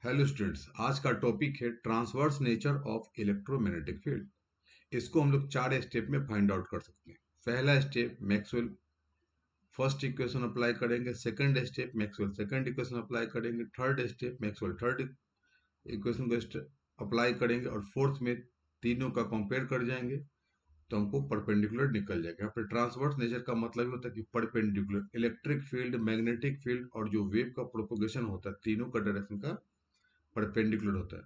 Hello students, आज का topic है transverse nature of electromagnetic field. इसको हम लोग 4 स्टेप में फाइंड आउट कर सकते हैं। पहला step, Maxwell first equation apply करेंगे। Second step, Maxwell second equation apply करेंगे। Third step, Maxwell third equation को अप्लाई करेंगे। और फोर्थ में तीनों का कंपेयर कर जाएंगे तो हमको परपेंडिकुलर निकल जाएगा। यहाँ पे ट्रांसवर्स नेचर का मतलब होता है कि perpendicular electric field, magnetic field और जो वेव का प्रोपोगेशन होता है, तीनों का डायरेक्शन का परपेंडिकुलर होता है।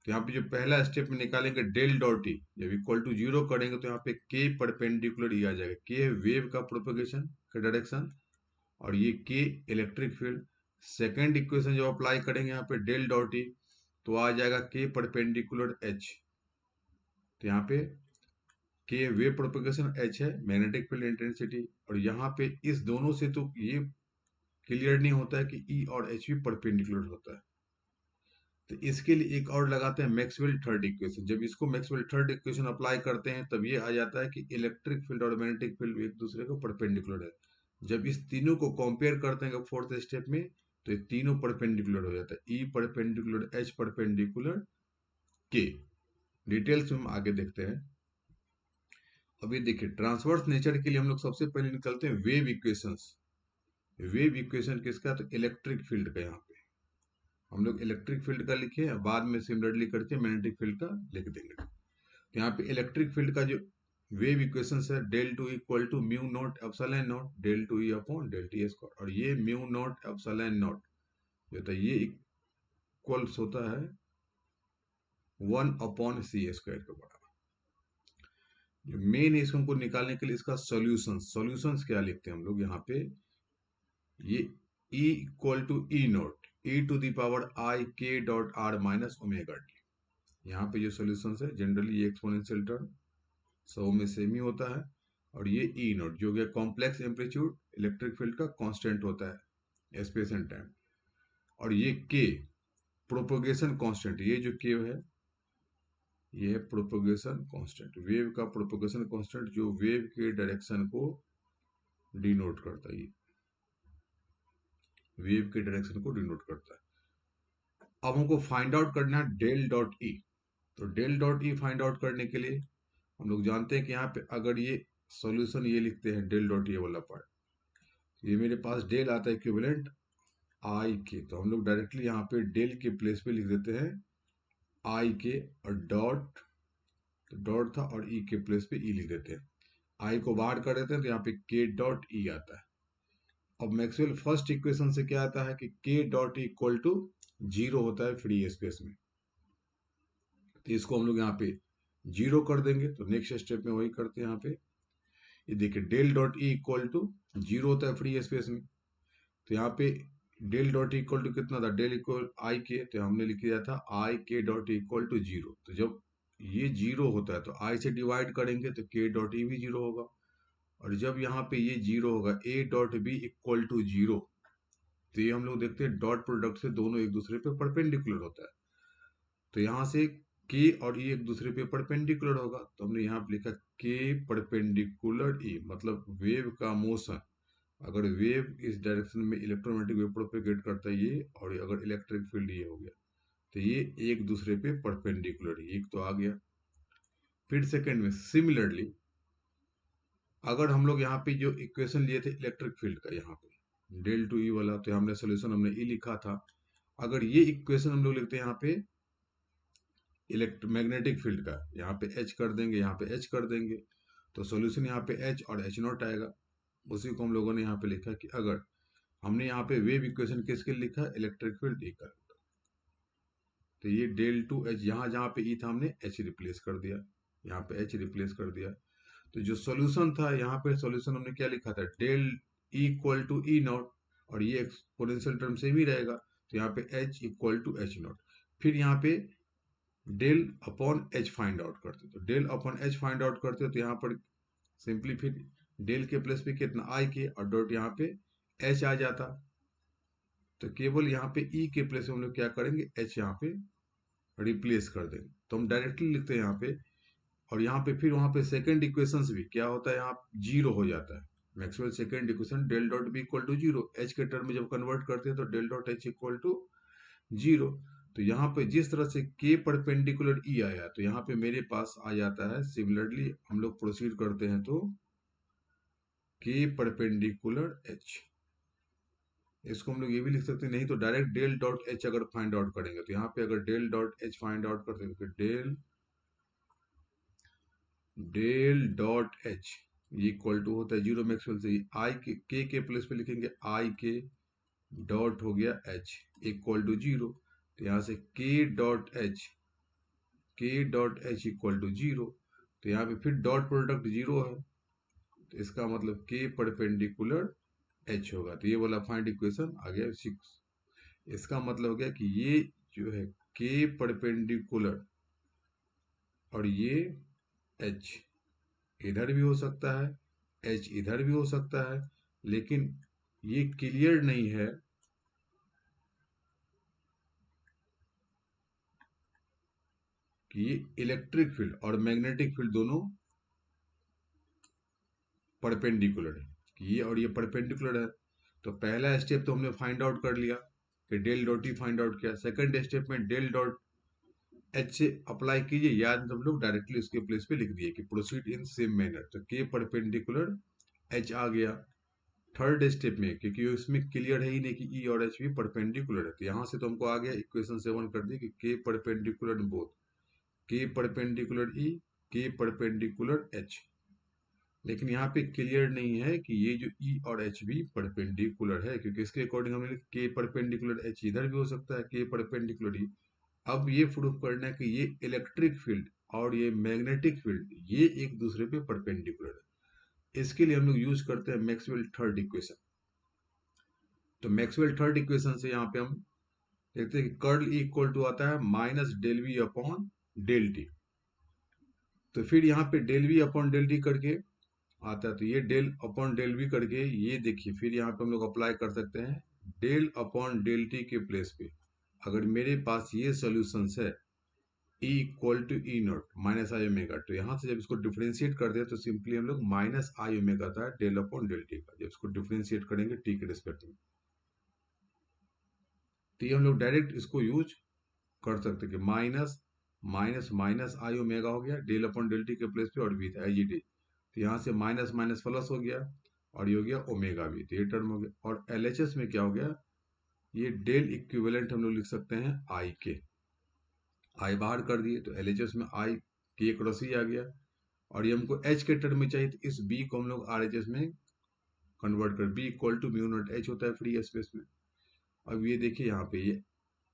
तो यहाँ पे जो पहला स्टेप में निकालेंगे डेल डॉट ई, जब इक्वल टू जीरो करेंगे तो यहाँ पे के परपेंडिकुलर ई आ जाएगा। के है वेव का प्रोपोगेशन का डायरेक्शन और ये के इलेक्ट्रिक फील्ड। सेकंड इक्वेशन जब अप्लाई करेंगे यहाँ पे डेल डॉट ई तो आ जाएगा के परपेंडिकुलर एच। तो यहाँ पे के वेव प्रोपोगेशन, एच है मैग्नेटिक फील्ड इंटेंसिटी। और यहाँ पे इस दोनों से तो ये क्लियर नहीं होता है कि ई और एच भी परपेंडिकुलर होता है। तो इसके लिए एक और लगाते हैं मैक्सवेल थर्ड इक्वेशन। जब इसको मैक्सवेल थर्ड इक्वेशन अप्लाई करते हैं तब ये आ जाता है कि इलेक्ट्रिक फील्ड और मैग्नेटिक फील्ड एक दूसरे को परपेंडिकुलर है। जब इस तीनों को कंपेयर करते हैं फोर्थ स्टेप में तो ये तीनों परपेंडिकुलर हो जाता है। ई परपेंडिकुलर एच परपेंडिकुलर के। डिटेल्स में हम आगे देखते हैं। अभी देखिए, ट्रांसवर्स नेचर के लिए हम लोग सबसे पहले निकलते हैं वेव इक्वेशंस। वेव इक्वेशन किसका? तो इलेक्ट्रिक फील्ड का। यहाँ पे हम लोग इलेक्ट्रिक फील्ड का लिखे हैं, बाद में सिमिलरली करके मैग्नेटिक फील्ड का लिख देंगे। तो यहाँ पे इलेक्ट्रिक फील्ड का जो वेव इक्वेशन है, del two equal to mu naught epsilon naught del two E upon del T square. और ये म्यू नॉट एप्सिलॉन नॉट जो होता है ये इक्वल्स होता है 1/c² के बराबर। जो मेन है इसको हमको निकालने के लिए इसका सॉल्यूशंस क्या लिखते हैं हम लोग यहाँ पे, ये E equal to E naught E to the power I K dot R minus omega T. यहाँ पे जो सॉल्यूशन है जनरली ये एक्सपोनेंशियल टर्म 100 में सेम ही होता है। और ये ई नॉट जो कि कॉम्प्लेक्स एम्पलीट्यूड इलेक्ट्रिक फील्ड का कांस्टेंट होता है स्पेस एंड टाइम। और ये के प्रोपोगेशन कांस्टेंट, ये जो के है ये है प्रोपोगेशन कांस्टेंट, वेव का प्रोपोगेशन कांस्टेंट जो वेव के डायरेक्शन को डिनोट करता है। ये वेव के डायरेक्शन को डिनोट करता है। अब हमको फाइंड आउट करना है डेल डॉट ई। तो del dot E find out करने के लिए हम लोग जानते हैं कि यहाँ पे अगर ये सॉल्यूशन ये लिखते हैं डेल डॉट ये वाला पार्ट, ये मेरे पास डेल आता है इक्विवेलेंट आई के। तो हम लोग डायरेक्टली यहाँ पे डेल के प्लेस पे लिख देते हैं आई के और डॉट, तो डॉट था और ई के प्लेस पे ई लिख देते हैं। आई को बाहर कर देते हैं तो यहाँ पे के डॉट ई आता है। अब मैक्सवेल फर्स्ट इक्वेशन से क्या आता है कि के डॉट इक्वल टू जीरो होता है फ्री स्पेस में। तो इसको हम लोग यहाँ पे जीरो कर देंगे। तो नेक्स्ट स्टेप में वही करते हैं। यहाँ पे ये देखिए del dot E equal to zero होता है फ्री स्पेस में। तो यहाँ पे डेल डॉट इक्वल टू कितना था, डेल इक्वल आई के, तो हमने लिख दिया था आई K dot equal to zero. तो जब ये जीरो होता है तो आई से डिवाइड करेंगे तो के डॉट ई भी जीरो होगा। और जब यहाँ पे ये जीरो होगा A dot B equal to zero, तो ये हम लोग देखते हैं डॉट प्रोडक्ट से दोनों एक दूसरे पे परपेंडिकुलर होता है। तो यहाँ से के और ई एक दूसरे पे परपेंडिकुलर होगा। तो हमने यहाँ पे लिखा के परपेंडिकुलर ई, मतलब वेव का मोशन। अगर वेव इस डायरेक्शन में इलेक्ट्रोमैग्नेटिक वेव प्रोपेगेट करता है ये, और अगर इलेक्ट्रिक फील्ड ये हो गया तो ये एक दूसरे पे परपेंडिकुलर, एक तो आ गया। फिर सेकंड में सिमिलरली अगर हम लोग यहाँ पे जो इक्वेशन लिए थे इलेक्ट्रिक फील्ड का, यहाँ पे डेल टू ई वाला, तो हमने सोल्यूशन हमने ई लिखा था। अगर ये इक्वेशन हम लोग लिखते हैं यहाँ पे इलेक्ट्रोमैग्नेटिक फील्ड का, यहाँ पे एच कर देंगे, यहाँ पे एच कर देंगे, तो सॉल्यूशन यहाँ पे एच और एच नॉट आएगा। उसी को हम लोगों ने यहाँ पे लिखा कि अगर हमने यहाँ पे वेव इक्वेशन किसके लिए लिखा, इलेक्ट्रिक फील्ड ई का। तो ये डेल टू एच, यहाँ जहाँ पे ई था हमने एच रिप्लेस कर दिया, यहाँ पे एच रिप्लेस कर दिया। तो जो सॉल्यूशन था यहाँ पे सॉल्यूशन हमने क्या लिखा था, del E equal to E naught, और ये एक्सपोनेंशियल टर्म से भी रहेगा तो यहाँ पे H equal to H naught. फिर यहाँ पे del upon H find out करते, तो del upon H find out करते तो यहाँ पर सिंपली फिर डेल के प्लेस पे कितना आई के और डॉट यहाँ पे एच आ जाता। तो केवल यहाँ पे ई के प्लेस में हम लोग क्या करेंगे, एच यहाँ पे रिप्लेस कर देंगे। तो हम डायरेक्टली लिखते हैं यहाँ पे, और यहाँ पे फिर वहां पे सेकंड इक्वेशन भी क्या होता है, यहाँ जीरो हो जाता है। Maxwell second equation del dot B equal to zero, H के टर्म में जब कन्वर्ट करते हैं तो del dot H equal to zero. तो यहाँ पे जिस तरह से के परपेंडिकुलर ई आया तो यहाँ पे मेरे पास आ जाता है सिमिलरली हम लोग प्रोसीड करते हैं तो के परपेंडिकुलर एच। इसको हम लोग ये भी लिख सकते हैं, नहीं तो डायरेक्ट डेल डॉट एच अगर फाइंड आउट करेंगे तो यहाँ पे अगर del dot H find out करते हैं तो del dot H equal to होता है जीरो मैक्सवेल से आई के प्लेस पे लिखेंगे आई के डॉट हो गया एच इक्वल टू जीरो। तो यहाँ से k dot H equal to zero. तो यहाँ पे फिर डॉट प्रोडक्ट जीरो है, तो इसका मतलब के परपेंडिकुलर एच होगा। तो ये वाला फाइंड इक्वेशन आ गया 6। इसका मतलब हो गया कि ये जो है के परपेंडिकुलर और ये एच इधर भी हो सकता है, एच इधर भी हो सकता है, लेकिन ये क्लियर नहीं है कि ये इलेक्ट्रिक फील्ड और मैग्नेटिक फील्ड दोनों परपेंडिकुलर है, कि ये और ये परपेंडिकुलर है। तो पहला स्टेप तो हमने फाइंड आउट कर लिया कि del dot E find out किया। सेकंड स्टेप में डेल डॉट एच से अप्लाई कीजिए, याद हम लोग डायरेक्टली उसके प्लेस पे लिख दिए कि प्रोसीड इन सेम मैनर। तो के परपेंडिकुलर एच आ गया। थर्ड स्टेप में क्योंकि इसमें क्लियर है ही नहीं कि ई और एच भी परपेंडिकुलर है, तो यहाँ से तो हमको आ गया इक्वेशन 7 कर दी कि के परपेंडिकुलर बोथ, के परपेंडिकुलर ई, के परपेंडिकुलर एच। लेकिन यहाँ पे क्लियर नहीं है कि ये जो ई और एच भी परपेंडिकुलर है, क्योंकि इसके अकॉर्डिंग हमने के परपेंडिकुलर एच इधर भी हो सकता है, के परपेंडिकुलर ई। अब ये प्रूफ करना है कि ये इलेक्ट्रिक फील्ड और ये मैग्नेटिक फील्ड ये एक दूसरे पे परपेंडिकुलर है। इसके लिए हम लोग यूज करते हैं मैक्सवेल थर्ड इक्वेशन। तो मैक्सवेल थर्ड इक्वेशन से यहाँ पे हम देखते हैं कि कर्ल इक्वल टू आता है minus del V upon del T. तो फिर यहाँ पे del V upon del T करके आता है, तो ये डेल अपॉन डेल वी करके ये देखिए फिर यहाँ पे हम लोग अप्लाई कर सकते हैं डेल अपॉन डेल टी के प्लेस पे। अगर मेरे पास ये सोल्यूशन है E equal to E naught minus I omega, तो यहाँ से जब इसको डिफ्रेंशिएट कर दिया तो सिंपली हम लोग माइनस आई ओमेगा था डेल अपॉन डेल टी का, जब इसको डिफ्रेंशिएट करेंगे टी के रिस्पेक्ट में, तो ये हम लोग डायरेक्ट इसको यूज कर सकते हैं कि minus minus minus I omega हो गया डेल अपॉन डेल टी के प्लेस पे और भी था आई जी टी। तो यहाँ से माइनस माइनस प्लस हो गया और ये हो गया ओमेगा भी, तो ये टर्म हो गया। और एलएचएस में क्या हो गया, ये डेल इक्विवेलेंट हम लोग लिख सकते हैं आई के, आई बाहर कर दिए तो एलएचएस में आई के क्रॉस ही आ गया। और ये हमको एच के टर्म में चाहिए, तो इस बी को हम लोग आरएचएस में कन्वर्ट कर, B equal to mu naught H होता है फ्री स्पेस में। अब ये देखिए यहाँ पे ये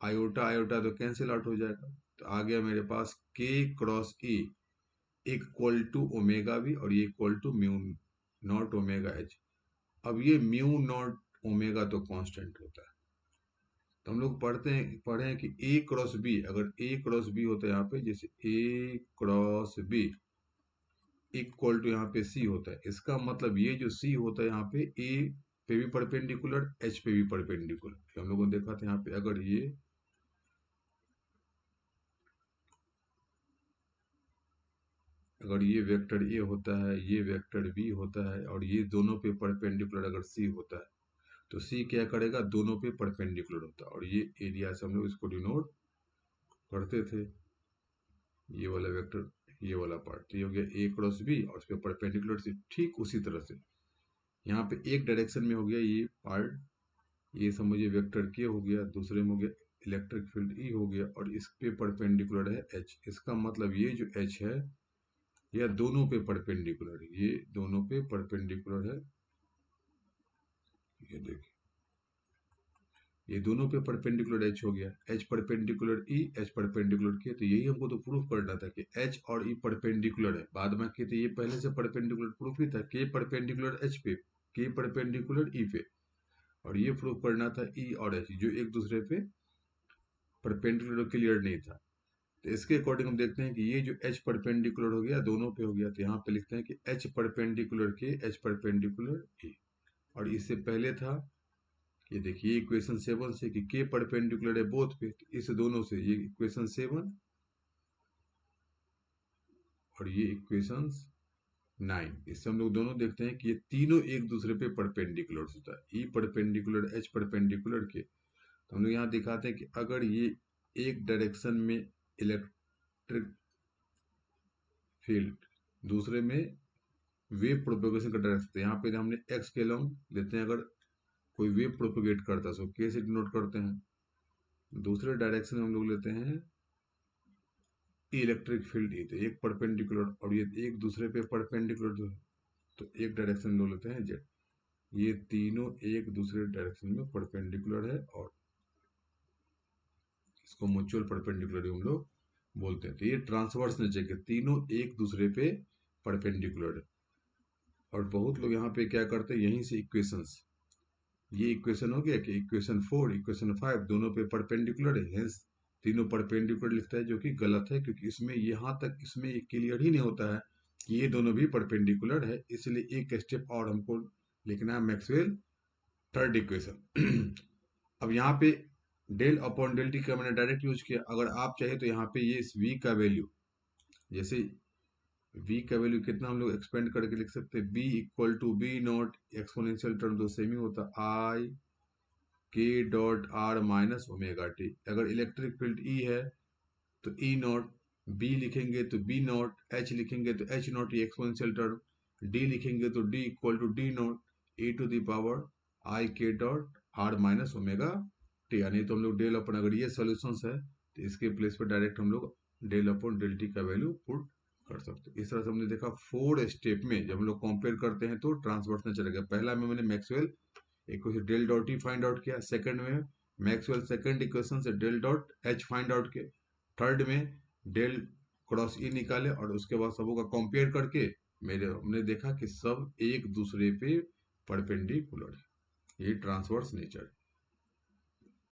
आयोटा आयोटा तो कैंसिल आउट हो जाएगा, तो आ गया मेरे पास k cross E equal to omega B और ये equal to mu naught omega H. अब ये म्यू नॉट ओमेगा तो कांस्टेंट होता है, तो हम लोग पढ़े हैं कि ए क्रॉस बी, अगर ए क्रॉस बी होता है यहाँ पे, जैसे ए क्रॉस बी इक्वल टू यहाँ पे सी होता है, इसका मतलब ये जो सी होता है यहाँ पे ए पे भी परपेंडिकुलर एच पे भी परपेंडिकुलर। हम लोगों ने देखा था यहाँ पे अगर ये वेक्टर ए होता है, ये वेक्टर बी होता है और ये दोनों पे परपेंडिकुलर अगर सी होता है, तो सी क्या करेगा, दोनों पे परपेंडिकुलर होता है। और ये एरिया से हम लोग इसको डिनोट करते थे, ये वाला वेक्टर ये वाला पार्ट, तो ये हो गया ए क्रॉस बी और उस पर परपेंडिकुलर से। ठीक उसी तरह से यहाँ पे एक डायरेक्शन में हो गया ये पार्ट, ये समझिए वेक्टर के हो गया, दूसरे में हो गया इलेक्ट्रिक फील्ड ई हो गया और इस पे परपेंडिकुलर है एच। इसका मतलब ये जो एच है यह दोनों पे परपेंडिकुलर है, ये दोनों पे परपेंडिकुलर है, ये देखिए ये दोनों पे परपेंडिकुलर एच हो गया, H perpendicular E H perpendicular के। तो यही हमको तो प्रूफ करना था कि एच और ई परपेंडिकुलर है, बाद में के तो ये पहले से परपेंडिकुलर प्रूफ ही था, के परपेंडिकुलर एच पे, के परपेंडिकुलर ई पे। और ये प्रूफ करना था ई और एच जो एक दूसरे पे परपेंडिकुलर क्लियर नहीं था। तो इसके अकॉर्डिंग हम देखते हैं कि ये जो एच परपेंडिकुलर हो गया दोनों पे हो गया, तो यहाँ पे लिखते हैं कि एच परपेंडिकुलर के एच परपेंडिकुलर ई। और इससे पहले था ये देखिए इक्वेशन 7 से कि के परपेंडिकुलर है बोथ पे, तो इस दोनों से ये इक्वेशन 7 और ये इक्वेशन 9, इससे हम लोग दोनों देखते हैं कि ये तीनों एक दूसरे पे परपेंडिकुलर होता है, ई परपेंडिकुलर एच परपेंडिकुलर के। तो हम लोग यहाँ दिखाते हैं कि अगर ये एक डायरेक्शन में इलेक्ट्रिक फील्ड, दूसरे में वेव प्रोपेगेशन का डायरेक्शन। यहाँ पे हमने एक्स के लॉन्ग लेते हैं, अगर कोई वेव प्रोपेगेट करता है तो के से डिनोट करते हैं। दूसरे डायरेक्शन में हम लोग लेते हैं इलेक्ट्रिक फील्ड, ये तो एक परपेंडिकुलर और ये एक दूसरे पे परपेंडिकुलर, तो एक डायरेक्शन में लोग लेते हैं जेड। ये तीनों एक दूसरे डायरेक्शन में परपेंडिकुलर है और इसको म्यूचुअल परपेंडिकुलर हम लोग बोलते हैं। तो ये ट्रांसवर्स नेचर के तीनों एक दूसरे पे परपेंडिकुलर है। और बहुत लोग यहाँ पे क्या करते हैं, यहीं से इक्वेशंस, ये इक्वेशन हो गया कि इक्वेशन 4 इक्वेशन 5 दोनों पे परपेंडिकुलर है, हेंस तीनों परपेंडिकुलर लिखता है, जो कि गलत है, क्योंकि इसमें यहाँ तक इसमें क्लियर ही नहीं होता है कि ये दोनों भी परपेंडिकुलर है। इसलिए एक स्टेप और हमको लिखना है मैक्सवेल थर्ड इक्वेशन। अब यहाँ पे डेल अपॉन डेल टी का मैंने डायरेक्ट यूज किया। अगर आप चाहे तो यहाँ पे ये इस v का वैल्यू, जैसे v का वैल्यू कितना हम लोग एक्सपेंड करके लिख सकते हैं, b equal to B naught exponential term तो सेम ही होता I K dot R minus omega T. अगर इलेक्ट्रिक फील्ड ई है तो ई नॉट, बी लिखेंगे तो बी नॉट, एच लिखेंगे तो एच नॉट, ये एक्सपोनेंशियल टर्म, डी लिखेंगे तो D equal to D naught E to the power I K dot R minus omega T. यानी तो हम लोग डेल अपन, अगर ये सॉल्यूशंस है तो इसके प्लेस पर डायरेक्ट हम लोग डेल अपॉन डेल टी का वैल्यू पुट कर सकते हैं। इस तरह से हमने देखा 4 स्टेप में जब हम लोग कंपेयर करते हैं तो ट्रांसवर्स में चला गया। पहला में मैंने Maxwell equation del dot E find out किया, सेकंड में मैक्सवेल सेकंड इक्वेशन से del dot H find out किया, थर्ड में डेल क्रॉस ई निकाले, और उसके बाद सबों का कंपेयर करके मेरे हमने देखा कि सब एक दूसरे पे परपेंडिकुलर है। ये ट्रांसवर्स नेचर है।